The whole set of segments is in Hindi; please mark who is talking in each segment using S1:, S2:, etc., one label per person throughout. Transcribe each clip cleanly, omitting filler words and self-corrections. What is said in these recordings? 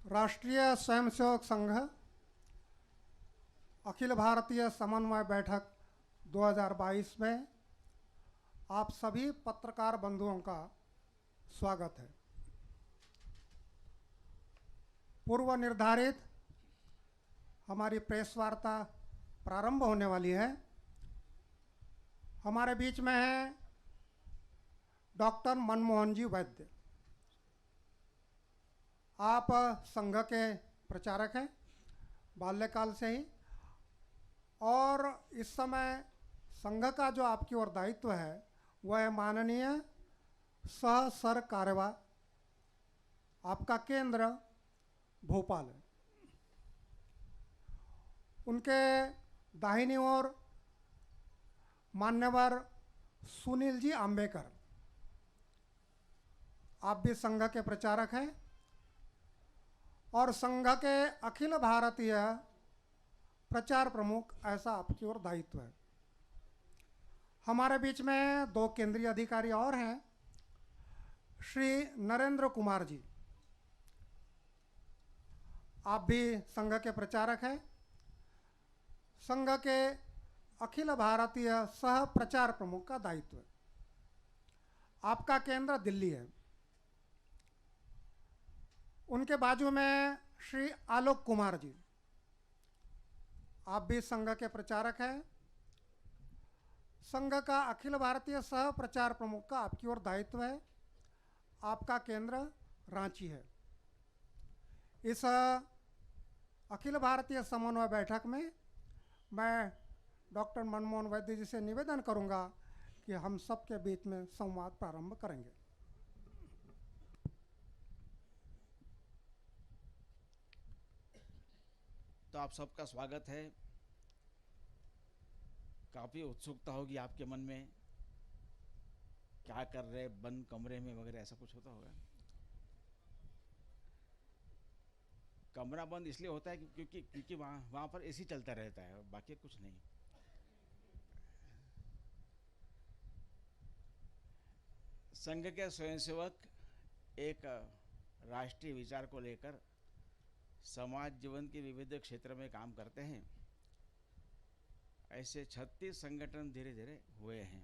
S1: राष्ट्रीय स्वयंसेवक संघ अखिल भारतीय समन्वय बैठक 2022 में आप सभी पत्रकार बंधुओं का स्वागत है। पूर्व निर्धारित हमारी प्रेस वार्ता प्रारंभ होने वाली है। हमारे बीच में है डॉक्टर मनमोहन जी वैद्य। आप संघ के प्रचारक हैं बाल्यकाल से ही, और इस समय संघ का जो आपकी ओर दायित्व है वह है माननीय सह सर कार्यवाह। आपका केंद्र भोपाल है। उनके दाहिनी ओर मान्यवर सुनील जी आंबेकर, आप भी संघ के प्रचारक हैं और संघ के अखिल भारतीय प्रचार प्रमुख, ऐसा आपकी ओर दायित्व है। हमारे बीच में दो केंद्रीय अधिकारी और हैं, श्री नरेंद्र कुमार जी, आप भी संघ के प्रचारक हैं। संघ के अखिल भारतीय सह प्रचार प्रमुख का दायित्व है। आपका केंद्र दिल्ली है। उनके बाजू में श्री आलोक कुमार जी, आप भी संघ के प्रचारक हैं। संघ का अखिल भारतीय सह प्रचार प्रमुख का आपकी ओर दायित्व है। आपका केंद्र रांची है। इस अखिल भारतीय समन्वय बैठक में मैं डॉक्टर मनमोहन वैद्य जी से निवेदन करूंगा कि हम सबके बीच में संवाद प्रारंभ करेंगे।
S2: तो आप सबका स्वागत है। काफ़ी उत्सुकता होगी आपके मन में, क्या कर रहे बंद कमरे में वगैरह, ऐसा कुछ होता होगा। कमरा बंद इसलिए होता है क्योंकि वहाँ पर एसी चलता रहता है, बाकी कुछ नहीं। संघ के स्वयंसेवक एक राष्ट्रीय विचार को लेकर समाज जीवन के विविध क्षेत्र में काम करते हैं। ऐसे 36 संगठन धीरे धीरे हुए हैं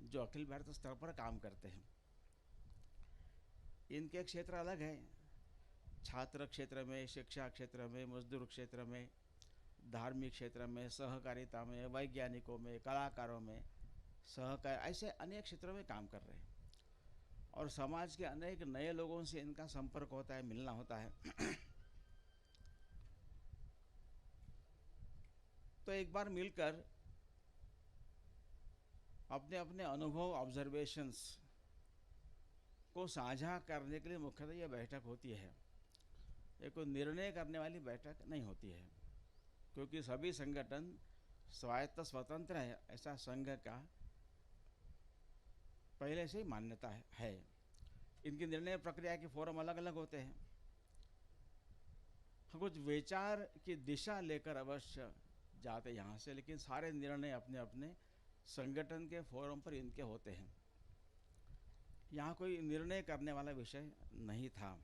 S2: जो अखिल भारतीय स्तर पर काम करते हैं। इनके क्षेत्र अलग हैं। छात्र क्षेत्र में, शिक्षा क्षेत्र में, मजदूर क्षेत्र में, धार्मिक क्षेत्र में, सहकारिता में, वैज्ञानिकों में, कलाकारों में, सहकार, ऐसे अनेक क्षेत्रों में काम कर रहे हैं। और समाज के अनेक नए लोगों से इनका संपर्क होता है, मिलना होता है। तो एक बार मिलकर अपने अपने अनुभव, ऑब्जर्वेशंस को साझा करने के लिए मुख्यतः यह बैठक होती है। ये कोई निर्णय करने वाली बैठक नहीं होती है, क्योंकि सभी संगठन स्वायत्त स्वतंत्र है, ऐसा संघ का पहले से ही मान्यता है। इनकी निर्णय प्रक्रिया के फोरम अलग अलग होते हैं। कुछ विचार की दिशा लेकर अवश्य जाते यहाँ से, लेकिन सारे निर्णय अपने अपने संगठन के फोरम पर इनके होते हैं। यहाँ कोई निर्णय करने वाला विषय नहीं था।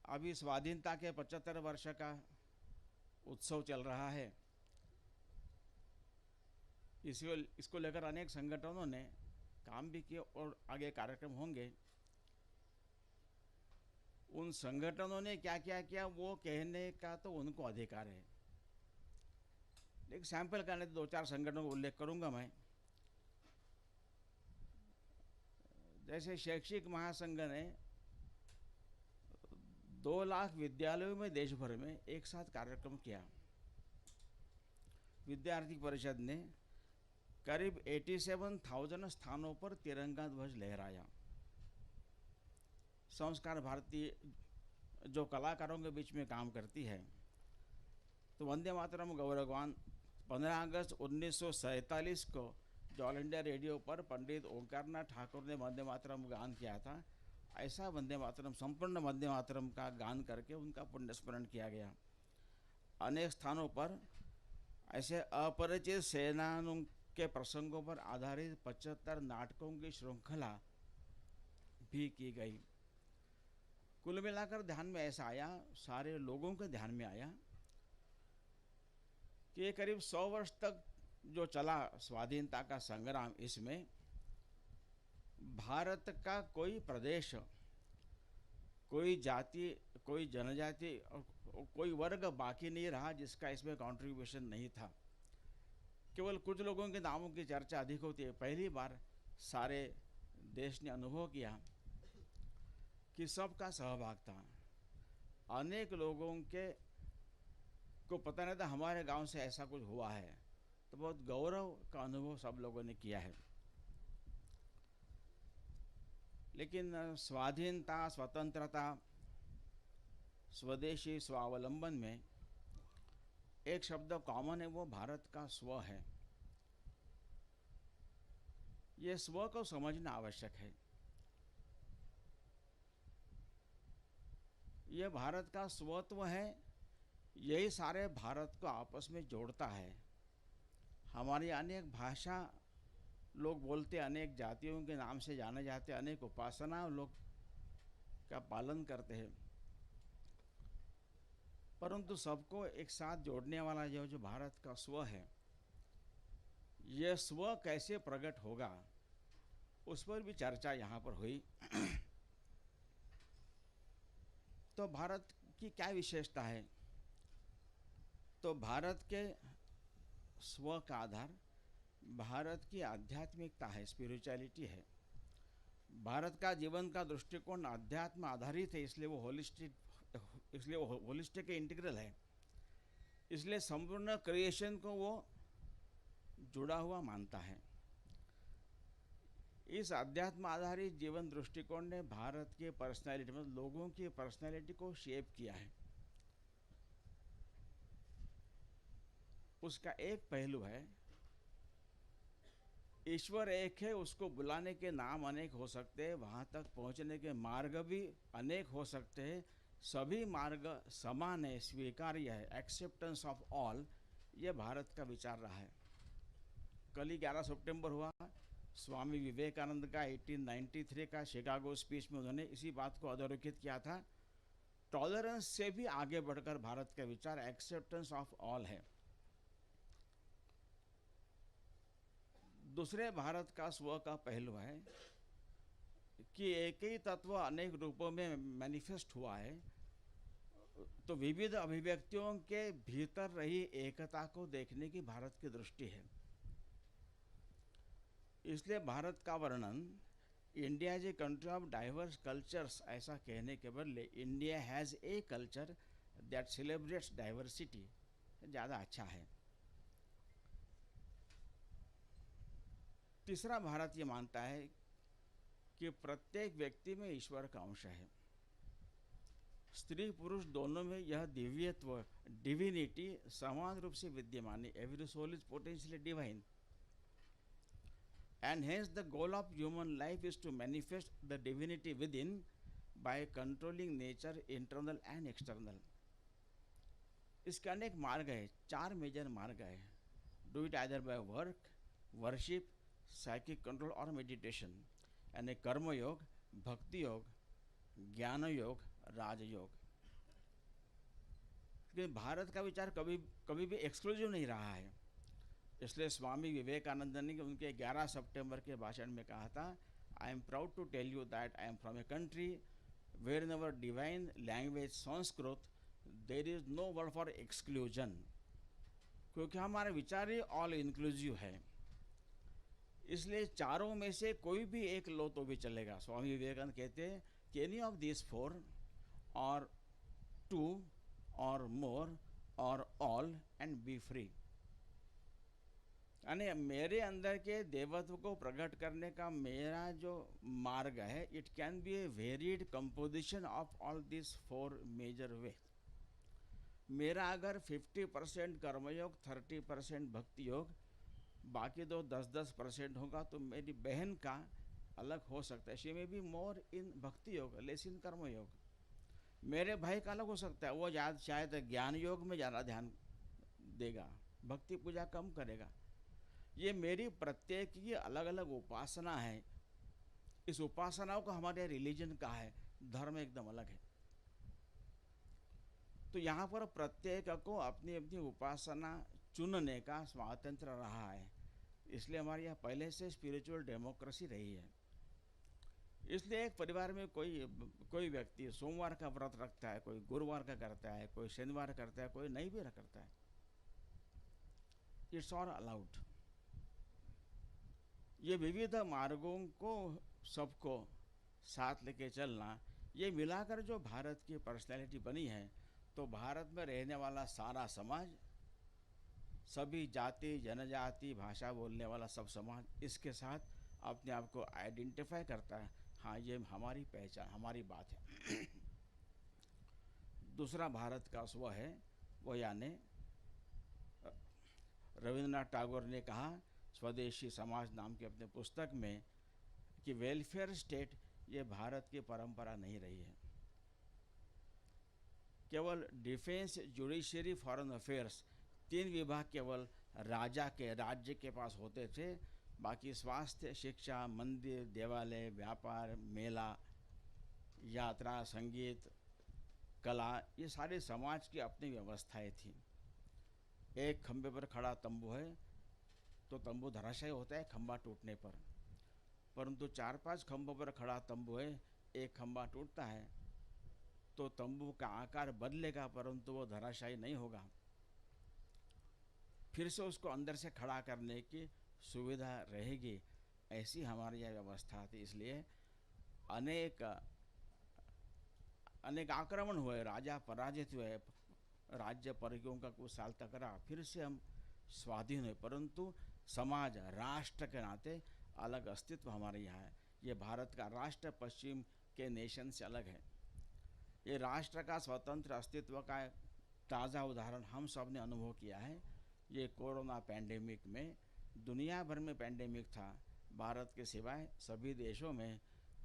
S2: अभी स्वाधीनता के 75 वर्ष का उत्सव चल रहा है। इसको लेकर अनेक संगठनों ने काम भी किए और आगे कार्यक्रम होंगे। उन संगठनों ने क्या क्या किया वो कहने का तो उनको अधिकार है। एक सैंपल करने तो 2-4 संगठनों का उल्लेख करूंगा मैं। जैसे शैक्षिक महासंघ ने 2 लाख विद्यालयों में देश भर में एक साथ कार्यक्रम किया। विद्यार्थी परिषद ने करीब 87,000 स्थानों पर तिरंगा ध्वज लहराया। संस्कार भारती जो कलाकारों के बीच में काम करती है, तो वंदे मातरम गौरवगान 15 अगस्त 1947 को जो ऑल इंडिया रेडियो पर पंडित ओंकारनाथ ठाकुर ने वंदे मातरम गान किया था, ऐसा वंदे मातरम, संपूर्ण वंदे मातरम का गान करके उनका पुण्य स्मरण किया गया। अनेक स्थानों पर ऐसे अपरिचित सेनानियों के प्रसंगों पर आधारित 75 नाटकों की श्रृंखला भी की गई। कुल मिलाकर ध्यान में ऐसा आया, सारे लोगों के ध्यान में आया कि ये करीब 100 वर्ष तक जो चला स्वाधीनता का संग्राम, इसमें भारत का कोई प्रदेश, कोई जाति, कोई जनजाति और कोई वर्ग बाकी नहीं रहा जिसका इसमें कंट्रीब्यूशन नहीं था। केवल कुछ लोगों के नामों की चर्चा अधिक होती है। पहली बार सारे देश ने अनुभव किया कि सबका सहभाग था। अनेक लोगों के को पता नहीं था हमारे गांव से ऐसा कुछ हुआ है, तो बहुत गौरव का अनुभव सब लोगों ने किया है। लेकिन स्वाधीनता, स्वतंत्रता, स्वदेशी, स्वावलंबन में एक शब्द कॉमन है, वो भारत का स्व है। ये स्व को समझना आवश्यक है। ये भारत का स्वत्व है, यही सारे भारत को आपस में जोड़ता है। हमारी अनेक भाषा लोग बोलते, अनेक जातियों के नाम से जाने जाते, अनेक उपासना लोग का पालन करते हैं, परंतु सबको एक साथ जोड़ने वाला जो भारत का स्व है, यह स्व कैसे प्रकट होगा, उस पर भी चर्चा यहाँ पर हुई। तो भारत की क्या विशेषता है? तो भारत के स्व का आधार भारत की आध्यात्मिकता है, स्पिरिचुअलिटी है। भारत का जीवन का दृष्टिकोण अध्यात्म आधारित है, इसलिए वो होलिस्टिक इंटीग्रल है। इसलिए संपूर्ण क्रिएशन को वो जुड़ा हुआ मानता है। इस अध्यात्म आधारित जीवन दृष्टिकोण ने भारत के पर्सनैलिटी, मतलब लोगों की पर्सनैलिटी को शेप किया है। उसका एक पहलू है, ईश्वर एक है, उसको बुलाने के नाम अनेक हो सकते हैं, वहाँ तक पहुँचने के मार्ग भी अनेक हो सकते हैं, सभी मार्ग समान है, स्वीकार्य है, एक्सेप्टेंस ऑफ ऑल, ये भारत का विचार रहा है। कल ही 11 सितंबर हुआ, स्वामी विवेकानंद का 1893 का शिकागो स्पीच में उन्होंने इसी बात को अधोरेखित किया था। टॉलरेंस से भी आगे बढ़कर भारत का विचार एक्सेप्टेंस ऑफ ऑल है। दूसरे भारत का स्व का पहलू है कि एक ही तत्व अनेक रूपों में मैनिफेस्ट हुआ है, तो विविध अभिव्यक्तियों के भीतर रही एकता को देखने की भारत की दृष्टि है। इसलिए भारत का वर्णन India is a country of diverse cultures ऐसा कहने के बदले India has a culture that celebrates diversity ज़्यादा अच्छा है। तीसरा, भारत ये मानता है कि प्रत्येक व्यक्ति में ईश्वर का अंश है। स्त्री पुरुष दोनों में यह दिव्यत्व, डिविनिटी समान रूप से विद्यमान है। Every soul is potentially divine and hence the goal of human life is to manifest the divinity within by controlling nature internal and external. इसके अनेक मार्ग है, 4 मेजर मार्ग है। Do it either by work, worship, psychic control और मेडिटेशन, यानी कर्म योग, भक्ति योग, ज्ञान योग, राजयोग। लेकिन भारत का विचार कभी भी एक्सक्लूसिव नहीं रहा है। इसलिए स्वामी विवेकानंद ने उनके 11 सितंबर के भाषण में कहा था, I am proud to tell you that I am from a country where in our divine language Sanskrit there is no word for exclusion, क्योंकि हमारा विचार ही ऑल इंक्लूसिव है। इसलिए चारों में से कोई भी एक लो तो भी चलेगा। स्वामी विवेकानंद कहते हैं कि एनी ऑफ दिस 4 और 2 और मोर और ऑल एंड बी फ्री, यानी मेरे अंदर के देवत्व को प्रकट करने का मेरा जो मार्ग है, it can be a varied composition of all this 4 major way. मेरा अगर 50% कर्मयोग, 30% भक्ति योग, बाकी दो 10% होगा, तो मेरी बहन का अलग हो सकता है, शी में बी मोर इन भक्ति योग लेस इन कर्मयोग। मेरे भाई का अलग हो सकता है, वो शायद ज्ञान योग में ज़्यादा ध्यान देगा, भक्ति पूजा कम करेगा। ये मेरी प्रत्येक की अलग अलग उपासना है। इस उपासनाओं को हमारे रिलीजन का है, धर्म एकदम अलग है। तो यहाँ पर प्रत्येक को अपनी अपनी उपासना चुनने का स्वातंत्र रहा है। इसलिए हमारे यहाँ पहले से स्पिरिचुअल डेमोक्रेसी रही है। इसलिए एक परिवार में कोई व्यक्ति सोमवार का व्रत रखता है, कोई गुरुवार का करता है, कोई शनिवार करता है, कोई नहीं भी करता है। It's all allowed. ये विविध मार्गों को सबको साथ लेके चलना, ये मिलाकर जो भारत की पर्सनैलिटी बनी है, तो भारत में रहने वाला सारा समाज, सभी जाति जनजाति भाषा बोलने वाला सब समाज इसके साथ अपने आप को आइडेंटिफाई करता है। हाँ, ये हमारी पहचान, हमारी बात है। दूसरा भारत का स्व है वो, यानी रविंद्रनाथ टैगोर ने कहा स्वदेशी समाज नाम की अपने पुस्तक में कि वेलफेयर स्टेट ये भारत की परंपरा नहीं रही है। केवल डिफेंस, जुडिशरी, फॉरेन अफेयर्स, 3 विभाग केवल राज्य के पास होते थे। बाकी स्वास्थ्य, शिक्षा, मंदिर, देवालय, व्यापार, मेला, यात्रा, संगीत, कला, ये सारे समाज की अपनी व्यवस्थाएं थी। एक खंबे पर खड़ा तंबू है तो तंबू धराशायी होता है खंबा टूटने पर, परंतु 4-5 खंभों पर खड़ा तंबू है, एक खंबा टूटता है तो तंबू का आकार बदलेगा परंतु वो धराशायी नहीं होगा। फिर से उसको अंदर से खड़ा करने की सुविधा रहेगी, ऐसी हमारी यह व्यवस्था थी। इसलिए अनेक आक्रमण हुए, राजा पराजित हुए, राज्य परियों का कुछ साल तक रहा, फिर से हम स्वाधीन हुए, परंतु समाज राष्ट्र के नाते अलग अस्तित्व हमारे यहाँ है। ये भारत का राष्ट्र पश्चिम के नेशन से अलग है। ये राष्ट्र का स्वतंत्र अस्तित्व का ताज़ा उदाहरण हम सब ने अनुभव किया है। ये कोरोना पैंडेमिक में, दुनिया भर में पैंडेमिक था, भारत के सिवाय सभी देशों में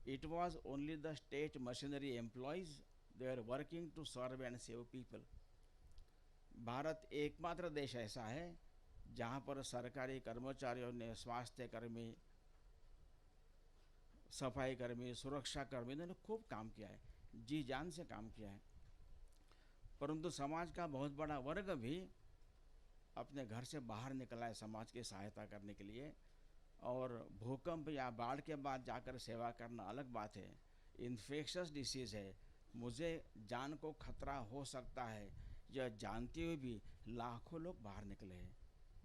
S2: it was only the state machinery employees, they are working to serve and save people. Bharat एकमात्र देश ऐसा है जहाँ पर सरकारी कर्मचारियों ने, स्वास्थ्य कर्मी, सफाई कर्मी, सुरक्षा कर्मी ने खूब काम किया है, जी जान से काम किया है। परंतु समाज का बहुत बड़ा वर्ग भी अपने घर से बाहर निकला है समाज की सहायता करने के लिए। और भूकंप या बाढ़ के बाद जाकर सेवा करना अलग बात है। इन्फेक्शस डिसीज़ है, मुझे जान को खतरा हो सकता है, यह जानते हुए भी लाखों लोग बाहर निकले हैं,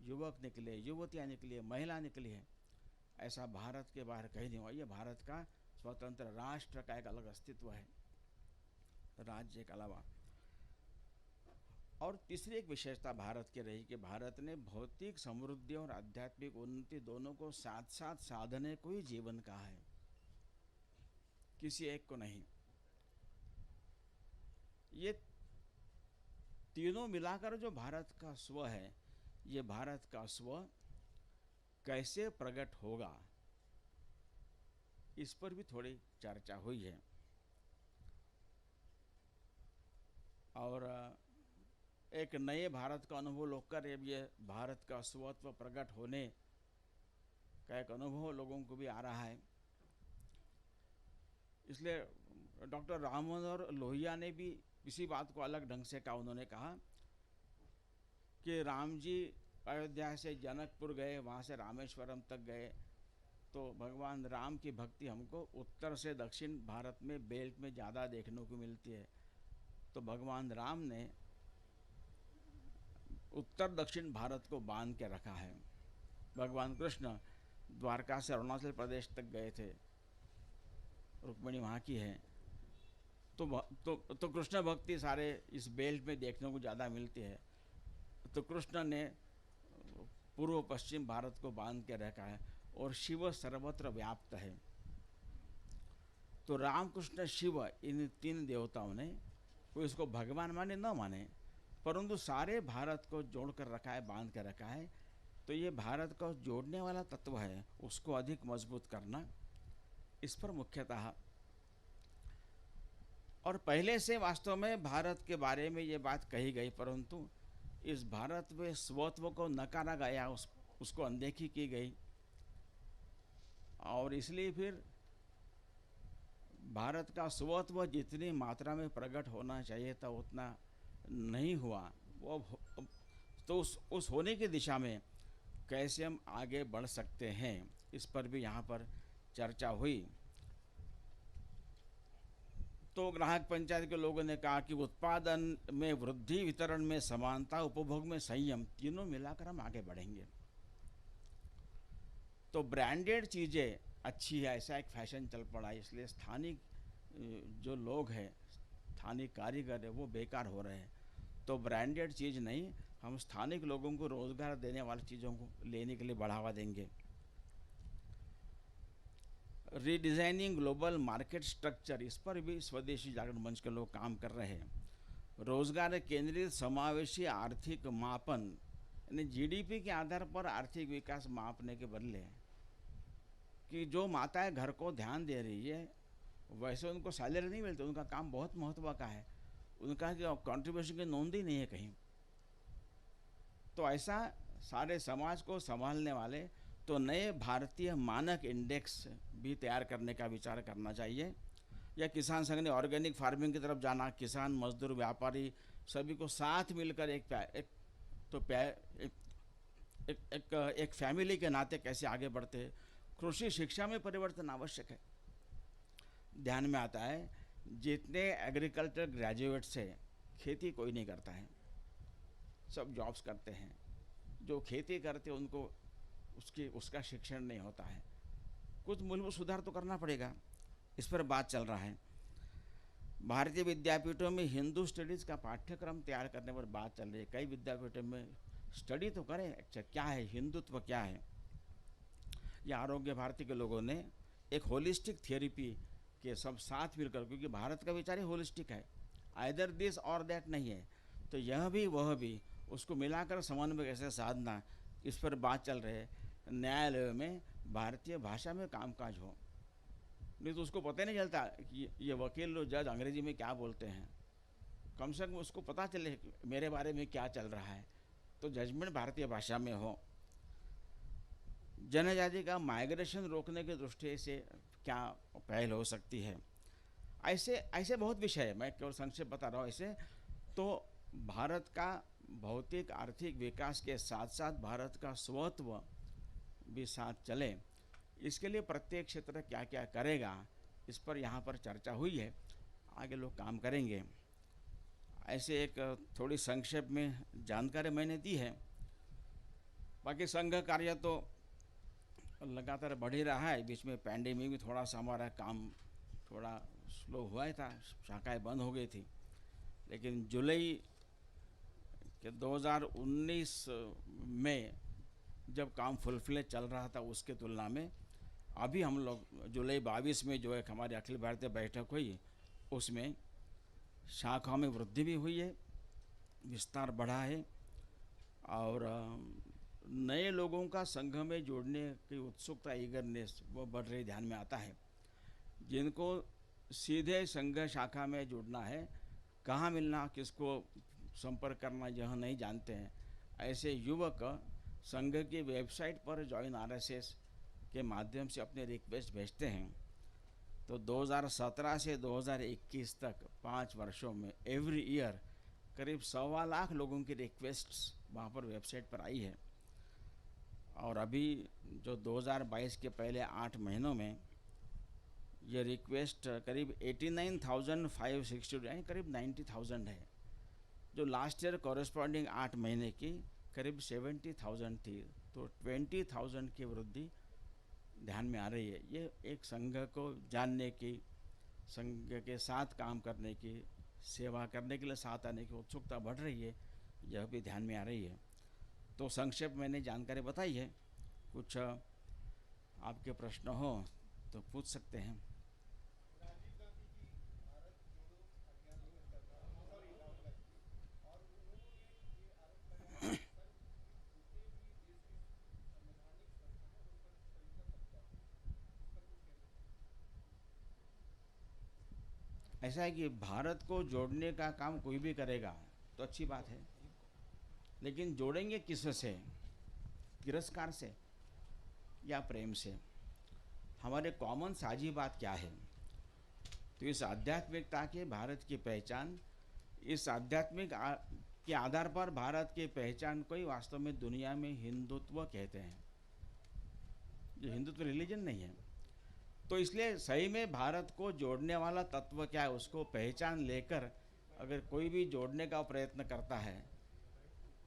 S2: युवक निकले, युवतियाँ निकली, महिला निकली है। ऐसा भारत के बाहर कहीं नहीं हुआ। ये भारत का स्वतंत्र राष्ट्र का एक अलग अस्तित्व है, राज्य के अलावा। और तीसरी एक विशेषता भारत की रही कि भारत ने भौतिक समृद्धि और आध्यात्मिक उन्नति दोनों को साथ साथ साधने को ही जीवन कहा है, किसी एक को नहीं। ये तीनों मिलाकर जो भारत का स्व है, ये भारत का स्व कैसे प्रकट होगा, इस पर भी थोड़ी चर्चा हुई है। और एक नए भारत का अनुभव लेकर ये भारत का स्वत्व प्रकट होने का एक अनुभव लोगों को भी आ रहा है। इसलिए डॉक्टर राम मनोहर लोहिया ने भी इसी बात को अलग ढंग से कहा। उन्होंने कहा कि राम जी अयोध्या से जनकपुर गए, वहाँ से रामेश्वरम तक गए, तो भगवान राम की भक्ति हमको उत्तर से दक्षिण भारत में बेल्ट में ज़्यादा देखने को मिलती है। तो भगवान राम ने उत्तर दक्षिण भारत को बांध के रखा है। भगवान कृष्ण द्वारका से अरुणाचल प्रदेश तक गए थे, रुक्मिणी वहाँ की है, तो कृष्ण भक्ति सारे इस बेल्ट में देखने को ज़्यादा मिलती है। तो कृष्ण ने पूर्व पश्चिम भारत को बांध के रखा है और शिव सर्वत्र व्याप्त है। तो राम कृष्ण शिव इन 3 देवताओं ने, कोई इसको भगवान माने न माने, परंतु सारे भारत को जोड़ कर रखा है, बांध कर रखा है। तो ये भारत को जोड़ने वाला तत्व है, उसको अधिक मजबूत करना, इस पर मुख्यतः। और पहले से वास्तव में भारत के बारे में ये बात कही गई, परंतु इस भारत में स्वत्व को नकारा गया, उसको अनदेखी की गई। और इसलिए फिर भारत का स्वत्व जितनी मात्रा में प्रकट होना चाहिए था उतना नहीं हुआ, वो तो उस होने की दिशा में कैसे हम आगे बढ़ सकते हैं, इस पर भी यहाँ पर चर्चा हुई। तो ग्राहक पंचायत के लोगों ने कहा कि उत्पादन में वृद्धि, वितरण में समानता, उपभोग में संयम, तीनों मिलाकर हम आगे बढ़ेंगे। तो ब्रांडेड चीज़ें अच्छी है, ऐसा एक फैशन चल पड़ा है, इसलिए स्थानिक जो लोग हैं, स्थानीय कारीगर है, वो बेकार हो रहे हैं। तो ब्रांडेड चीज़ नहीं, हम स्थानिक लोगों को रोजगार देने वाली चीज़ों को लेने के लिए बढ़ावा देंगे। रीडिज़ाइनिंग ग्लोबल मार्केट स्ट्रक्चर, इस पर भी स्वदेशी जागरण मंच के लोग काम कर रहे हैं। रोजगार केंद्रित समावेशी आर्थिक मापन, यानी जीडीपी के आधार पर आर्थिक विकास मापने के बदले कि जो माताएं घर को ध्यान दे रही है, वैसे उनको सैलरी नहीं मिलती, उनका काम बहुत महत्व का है, उनका कंट्रीब्यूशन की नोंद ही नहीं है कहीं। तो ऐसा सारे समाज को संभालने वाले तो नए भारतीय मानक इंडेक्स भी तैयार करने का विचार करना चाहिए। या किसान संघ ने ऑर्गेनिक फार्मिंग की तरफ जाना, किसान, मजदूर, व्यापारी सभी को साथ मिलकर एक फैमिली के नाते कैसे आगे बढ़ते। कृषि शिक्षा में परिवर्तन आवश्यक है। ध्यान में आता है जितने एग्रीकल्चर ग्रेजुएट्स है, खेती कोई नहीं करता है, सब जॉब्स करते हैं। जो खेती करते हैं उनको उसका शिक्षण नहीं होता है। कुछ मूलभूत सुधार तो करना पड़ेगा, इस पर बात चल रहा है। भारतीय विद्यापीठों में हिंदू स्टडीज़ का पाठ्यक्रम तैयार करने पर बात चल रही है। कई विद्यापीठों में स्टडी तो करें, अच्छा क्या है हिंदुत्व, क्या है। या आरोग्य भारती के लोगों ने एक होलिस्टिक थेरेपी के सब साथ मिलकर, क्योंकि भारत का विचार ही होलिस्टिक है, आइदर दिस और दैट नहीं है, तो यह भी वह भी, उसको मिलाकर समन्वय कैसे साधना, इस पर बात चल रही है। न्यायालय में भारतीय भाषा में कामकाज हो, नहीं तो उसको पता नहीं चलता कि ये वकील जज अंग्रेजी में क्या बोलते हैं। कम से कम उसको पता चले मेरे बारे में क्या चल रहा है, तो जजमेंट भारतीय भाषा में हो। जनजाति का माइग्रेशन रोकने की दृष्टि से क्या पहल हो सकती है। ऐसे बहुत विषय है, मैं केवल संक्षेप बता रहा हूँ। ऐसे तो भारत का भौतिक आर्थिक विकास के साथ साथ भारत का स्वत्व भी साथ चले, इसके लिए प्रत्येक क्षेत्र क्या क्या करेगा, इस पर यहाँ पर चर्चा हुई है, आगे लोग काम करेंगे। ऐसे एक थोड़ी संक्षेप में जानकारी मैंने दी है। बाकी संघ कार्य तो लगातार बढ़ ही रहा है। बीच में पैंडेमिक में थोड़ा सा हमारा काम थोड़ा स्लो हुआ ही था, शाखाएं बंद हो गई थी, लेकिन जुलाई के 2019 में जब काम फुल फ्लेज चल रहा था उसके तुलना में अभी हम लोग जुलाई 22 में जो एक हमारी अखिल भारतीय बैठक हुई, उसमें शाखाओं में वृद्धि भी हुई है, विस्तार बढ़ा है, और नए लोगों का संघ में जोड़ने की उत्सुकता, ईगरनेस वो बढ़ रही ध्यान में आता है। जिनको सीधे संघ शाखा में जुड़ना है, कहाँ मिलना, किसको संपर्क करना, यह नहीं जानते हैं, ऐसे युवक संघ की वेबसाइट पर जॉइन RSS के माध्यम से अपने रिक्वेस्ट भेजते हैं। तो 2017 से 2021 तक 5 वर्षों में एवरी ईयर करीब 1.25 लाख लोगों की रिक्वेस्ट्स वहाँ पर वेबसाइट पर आई है। और अभी जो 2022 के पहले 8 महीनों में ये रिक्वेस्ट करीब 89,560 यानी करीब 90,000 है, जो लास्ट ईयर कॉरेस्पॉन्डिंग 8 महीने की करीब 70,000 थी। तो 20,000 की वृद्धि ध्यान में आ रही है। ये एक संघ को जानने की, संघ के साथ काम करने की, सेवा करने के लिए साथ आने की उत्सुकता बढ़ रही है, यह भी ध्यान में आ रही है। तो संक्षेप मैंने जानकारी बताई है। कुछ आपके प्रश्न हो तो पूछ सकते हैं। ऐसा है कि भारत को जोड़ने का काम कोई भी करेगा तो अच्छी बात है, लेकिन जोड़ेंगे किससे? तिरस्कार से या प्रेम से? हमारे कॉमन साझी बात क्या है? तो इस आध्यात्मिकता के भारत की पहचान इस आध्यात्मिक के आधार पर भारत की पहचान को ही वास्तव में दुनिया में हिंदुत्व कहते हैं, जो हिंदुत्व रिलीजन नहीं है। तो इसलिए सही में भारत को जोड़ने वाला तत्व क्या है, उसको पहचान लेकर अगर कोई भी जोड़ने का प्रयत्न करता है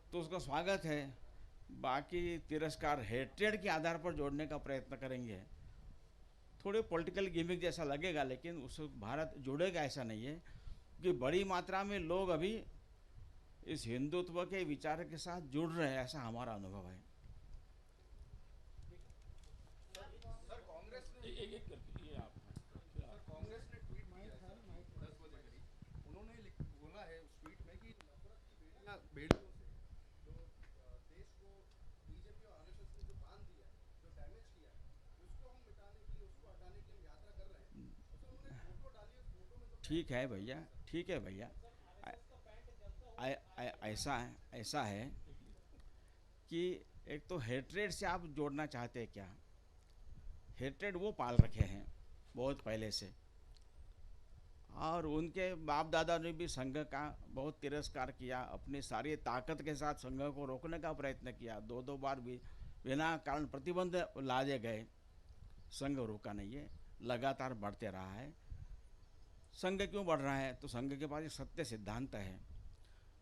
S2: तो उसका स्वागत है। बाकी तिरस्कार, हेट्रेड के आधार पर जोड़ने का प्रयत्न करेंगे, थोड़े पॉलिटिकल गिमिक जैसा लगेगा, लेकिन उस भारत जुड़ेगा ऐसा नहीं है, क्योंकि बड़ी मात्रा में लोग अभी इस हिंदुत्व के विचार के साथ जुड़ रहे हैं, ऐसा हमारा अनुभव है।
S3: बेड़ियों से जो देश को बीजेपी और आरएसएस ने जो बांध दिया है, जो डैमेज किया है, उसको हम मिटाने के लिए, उसको हटाने के लिए हम यात्रा कर रहे हैं। तो उन्होंने फोटो डाली, उस फोटो में तो
S2: ठीक है भैया, ठीक है भैया, ऐसा है कि एक तो हेट्रेड से आप जोड़ना चाहते हैं क्या? हेट्रेड वो पाल रखे हैं बहुत पहले से, और उनके बाप दादा ने भी संघ का बहुत तिरस्कार किया, अपनी सारी ताकत के साथ संघ को रोकने का प्रयत्न किया, दो बार भी बिना कारण प्रतिबंध लादे गए, संघ रुका नहीं है, लगातार बढ़ते रहा है। संघ क्यों बढ़ रहा है? तो संघ के पास एक सत्य सिद्धांत है,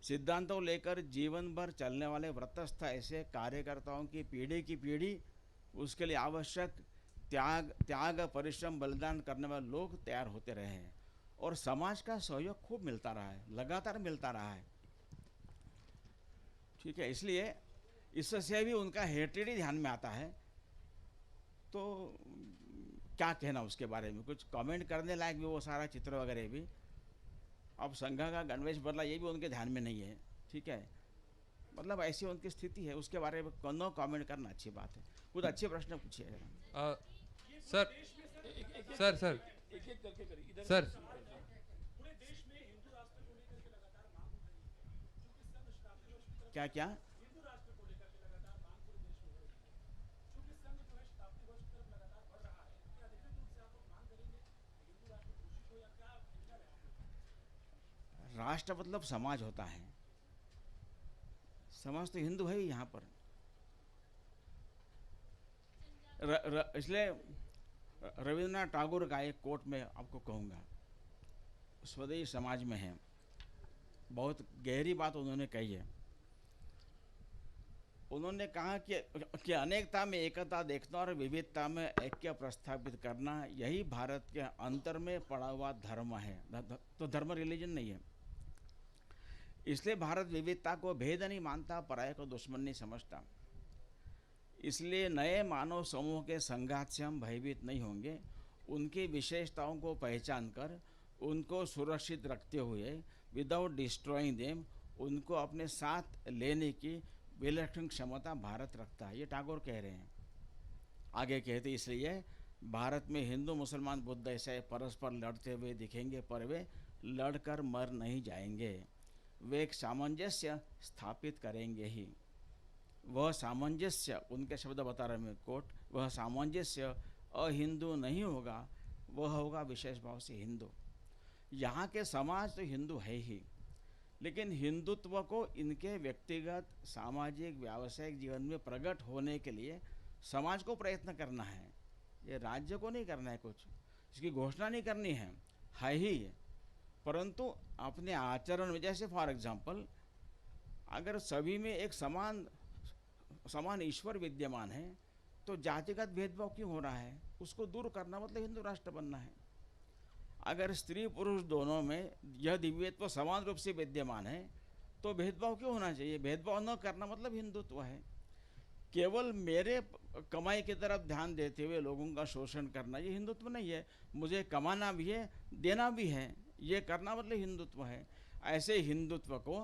S2: सिद्धांतों लेकर जीवन भर चलने वाले व्रतस्थ ऐसे कार्यकर्ताओं की पीढ़ी उसके लिए आवश्यक त्याग परिश्रम बलिदान करने वाले लोग तैयार होते रहे हैं, और समाज का सहयोग खूब मिलता रहा है, लगातार मिलता रहा है। ठीक है, इसलिए इससे भी उनका हेट्रेड ही ध्यान में आता है। तो क्या कहना उसके बारे में, कुछ कमेंट करने लायक भी वो सारा चित्र वगैरह भी। अब संघ का गणवेश बदला, ये भी उनके ध्यान में नहीं है। ठीक है, मतलब ऐसी उनकी स्थिति है, उसके बारे में नो कमेंट करना अच्छी बात है। कुछ अच्छे प्रश्न पूछिए जरा।
S4: सर सर सर सर
S2: क्या क्या? राष्ट्र मतलब समाज होता है, समाज तो हिंदू है ही यहाँ पर। इसलिए रविन्द्रनाथ टैगोर का एक कोट में आपको कहूँगा, स्वदेशी समाज में है, बहुत गहरी बात उन्होंने कही है। उन्होंने कहा कि अनेकता में एकता देखना और विविधता में ऐक्य प्रस्थापित करना, यही भारत के अंतर में पड़ा हुआ धर्म है। तो धर्म रिलीजन नहीं है। इसलिए भारत विविधता को भेद नहीं मानता, पराये को दुश्मन नहीं समझता। इसलिए नए मानव समूह के संघात से हम भयभीत नहीं होंगे। उनकी विशेषताओं को पहचान कर उनको सुरक्षित रखते हुए, विदाउट डिस्ट्रॉइंग देम, उनको अपने साथ लेने की विलक्षण क्षमता भारत रखता है। ये टैगोर कह रहे हैं। आगे कहते, इसलिए भारत में हिंदू मुसलमान बुद्ध ऐसे परस्पर लड़ते हुए दिखेंगे, पर वे लड़कर मर नहीं जाएंगे, वे एक सामंजस्य स्थापित करेंगे ही। वह सामंजस्य, उनके शब्द बता रहे मैं कोट, वह सामंजस्य अहिंदू नहीं होगा, वह होगा विशेष भाव से हिंदू। यहाँ के समाज तो हिंदू है ही, लेकिन हिंदुत्व को इनके व्यक्तिगत सामाजिक व्यावसायिक जीवन में प्रकट होने के लिए समाज को प्रयत्न करना है। ये राज्य को नहीं करना है, कुछ इसकी घोषणा नहीं करनी है ही, परंतु अपने आचरण में, जैसे फॉर एग्जाम्पल अगर सभी में एक समान ईश्वर विद्यमान है, तो जातिगत भेदभाव क्यों हो रहा है? उसको दूर करना मतलब हिंदू राष्ट्र बनना है। अगर स्त्री पुरुष दोनों में यह दिव्यत्व समान रूप से विद्यमान है, तो भेदभाव क्यों होना चाहिए? भेदभाव न करना मतलब हिंदुत्व है। केवल मेरे कमाई की तरफ ध्यान देते हुए लोगों का शोषण करना, ये हिंदुत्व नहीं है। मुझे कमाना भी है, देना भी है, ये करना मतलब हिंदुत्व है। ऐसे हिंदुत्व को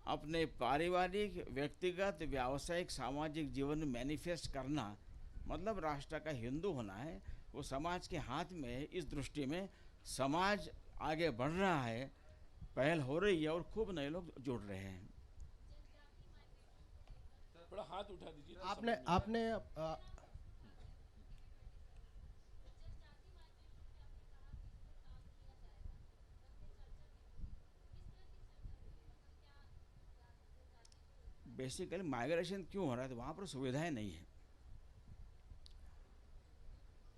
S2: अपने पारिवारिक, व्यक्तिगत, व्यावसायिक, सामाजिक जीवन में मैनिफेस्ट करना मतलब राष्ट्र का हिंदू होना है। वो समाज के हाथ में है। इस दृष्टि में समाज आगे बढ़ रहा है, पहल हो रही है और खूब नए लोग जुड़ रहे हैं।
S4: थोड़ा हाथ उठा दीजिए।
S3: आपने
S2: बेसिकली माइग्रेशन क्यों हो रहा है, तो वहाँ पर सुविधाएं नहीं है।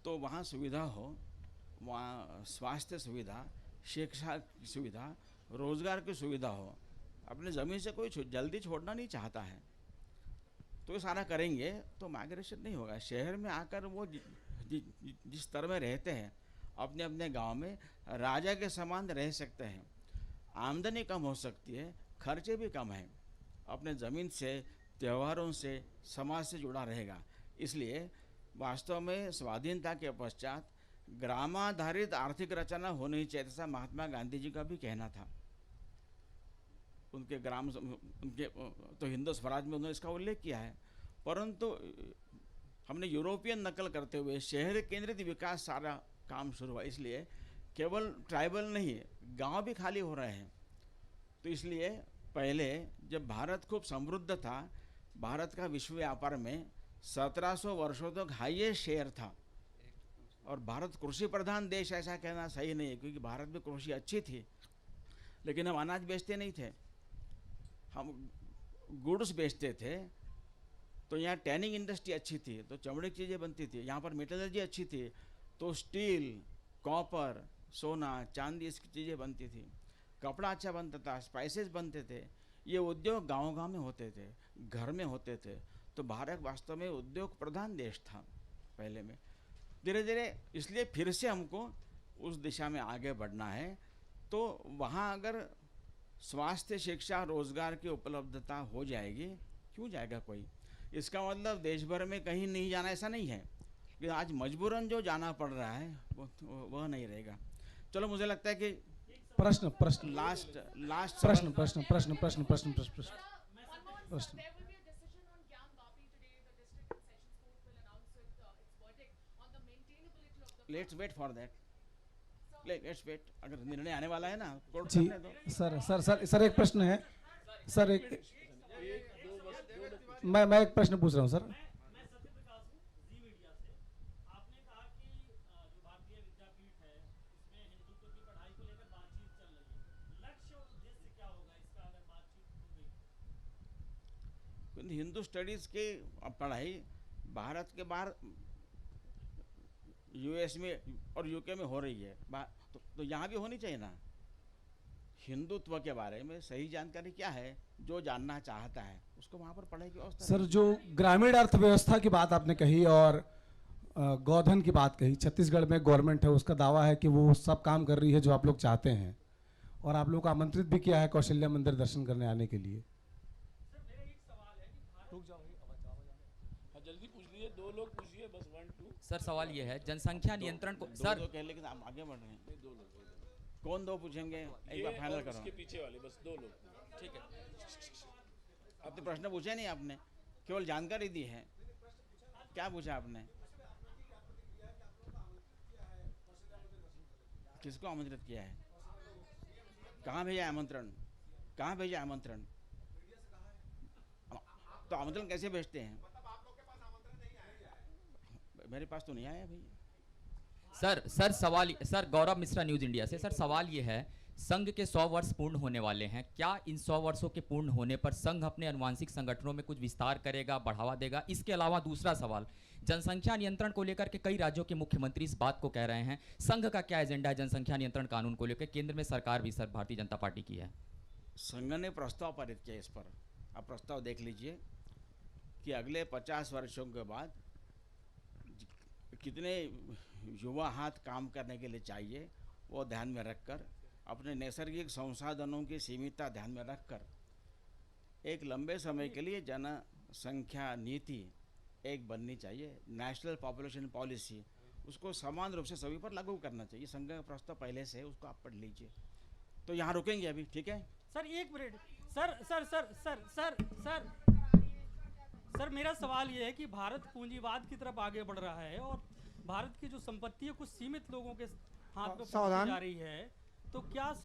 S2: तो वहाँ सुविधा हो, वहाँ स्वास्थ्य सुविधा, शिक्षा की सुविधा, रोजगार की सुविधा हो। अपने ज़मीन से कोई जल्दी छोड़ना नहीं चाहता है, तो ये सारा करेंगे तो माइग्रेशन नहीं होगा। शहर में आकर वो जिस स्तर में रहते हैं, अपने अपने गांव में राजा के समान रह सकते हैं। आमदनी कम हो सकती है, खर्चे भी कम हैं, अपने ज़मीन से, त्योहारों से, समाज से जुड़ा रहेगा। इसलिए वास्तव में स्वाधीनता के पश्चात ग्रामाधारित आर्थिक रचना होनी चाहिए, ऐसा महात्मा गांधी जी का भी कहना था। उनके तो हिंदू स्वराज में उन्होंने इसका उल्लेख किया है। परंतु हमने यूरोपियन नकल करते हुए शहर केंद्रित विकास सारा काम शुरू हुआ, इसलिए केवल ट्राइबल नहीं है, गांव भी खाली हो रहे हैं। तो इसलिए पहले जब भारत खूब समृद्ध था, भारत का विश्व व्यापार में 1700 वर्षों तक हाईएस्ट शेयर था। और भारत कृषि प्रधान देश ऐसा कहना सही नहीं है, क्योंकि भारत में कृषि अच्छी थी, लेकिन हम अनाज बेचते नहीं थे, हम गुड्स बेचते थे। तो यहाँ टैनिंग इंडस्ट्री अच्छी थी, तो चमड़े की चीज़ें बनती थी। यहाँ पर मेटलर्जी अच्छी थी, तो स्टील, कॉपर, सोना, चांदी, इसकी चीज़ें बनती थी। कपड़ा अच्छा बनता था, स्पाइसेस बनते थे। ये उद्योग गांव-गांव में होते थे, घर में होते थे। तो भारत वास्तव में उद्योग प्रधान देश था पहले में। धीरे धीरे इसलिए फिर से हमको उस दिशा में आगे बढ़ना है। तो वहाँ अगर स्वास्थ्य, शिक्षा, रोजगार की उपलब्धता हो जाएगी, क्यों जाएगा कोई? इसका मतलब देश भर में कहीं नहीं जाना ऐसा नहीं है, कि आज मजबूरन जो जाना पड़ रहा है वह नहीं रहेगा। चलो, मुझे लगता है कि
S5: प्रश्न
S2: लास्ट
S5: प्रश्न प्रश्न प्रश्न प्रश्न प्रश्न प्रश्न प्रश्न
S2: let's wait for that, let's wait. अगर निर्णय आने वाला है ना, कोर्ट
S5: जी
S2: करने दो।
S5: सर एक प्रश्न है सर, एक मैं एक प्रश्न पूछ रहा हूँ सर।
S2: हिंदू स्टडीज की पढ़ाई भारत के बाहर यूएस में और यूके में हो रही है, तो यहाँ भी होनी चाहिए ना। हिंदुत्व के बारे में सही जानकारी क्या है, जो जानना चाहता है उसको वहाँ पर पढ़ाई की व्यवस्था।
S5: सर, जो ग्रामीण अर्थव्यवस्था की बात आपने कही और गोधन की बात कही, छत्तीसगढ़ में गवर्नमेंट है, उसका दावा है कि वो सब काम कर रही है जो आप लोग चाहते हैं, और आप लोग को आमंत्रित भी किया है कौशल्या मंदिर दर्शन करने आने के लिए।
S4: जल्दी पूछ लीजिए, 2 लोग पूछिए बस, 1 2।
S6: सर सवाल ये है, जनसंख्या नियंत्रण को सर
S2: दो कह, लेकिन आप आगे बढ़ रहे हैं। कौन दो पूछेंगे? एक बार फाइनल करो।
S4: इसके पीछे वाले बस 2 लोग।
S6: ठीक है।
S2: अब तो प्रश्न पूछे नहीं आपने, केवल जानकारी दी है। क्या पूछा आपने? किसको आमंत्रित किया है? कहाँ भेजा आमंत्रण? कहाँ भेजा आमंत्रण? तो आमंत्रण कैसे भेजते हैं? मेरे पास तो नहीं आया भैया।
S6: सर सवाल, सर गौरव मिश्रा, न्यूज इंडिया से। सर सवाल ये है, संघ के 100 वर्ष पूर्ण होने वाले हैं, क्या इन 100 वर्षों के पूर्ण होने पर संघ अपने अनुवांशिक संगठनों में कुछ विस्तार करेगा, बढ़ावा देगा? इसके अलावा दूसरा सवाल, जनसंख्या नियंत्रण को लेकर के कई राज्यों के मुख्यमंत्री इस बात को कह रहे हैं, संघ का क्या एजेंडा है जनसंख्या नियंत्रण कानून को लेकर? केंद्र में सरकार भी सर भारतीय जनता पार्टी की है।
S2: संघ ने प्रस्ताव पारित किया इस पर। आप प्रस्ताव देख लीजिए कि अगले 50 वर्षों के बाद कितने युवा हाथ काम करने के लिए चाहिए, वो ध्यान में रखकर, अपने नैसर्गिक संसाधनों की सीमितता ध्यान में रखकर, एक लंबे समय के लिए जनसंख्या नीति एक बननी चाहिए, नेशनल पॉपुलेशन पॉलिसी, उसको समान रूप से सभी पर लागू करना चाहिए। संघ का प्रस्ताव पहले से है, उसको आप पढ़ लीजिए। तो यहाँ रुकेंगे अभी, ठीक है?
S7: सर एक मिनट, सर मेरा सवाल ये है कि भारत पूंजीवाद की तरफ आगे बढ़ रहा है और भारत की जो संपत्ति है कुछ सीमित लोगों के हाथ में पहुंचती जा रही है, तो क्या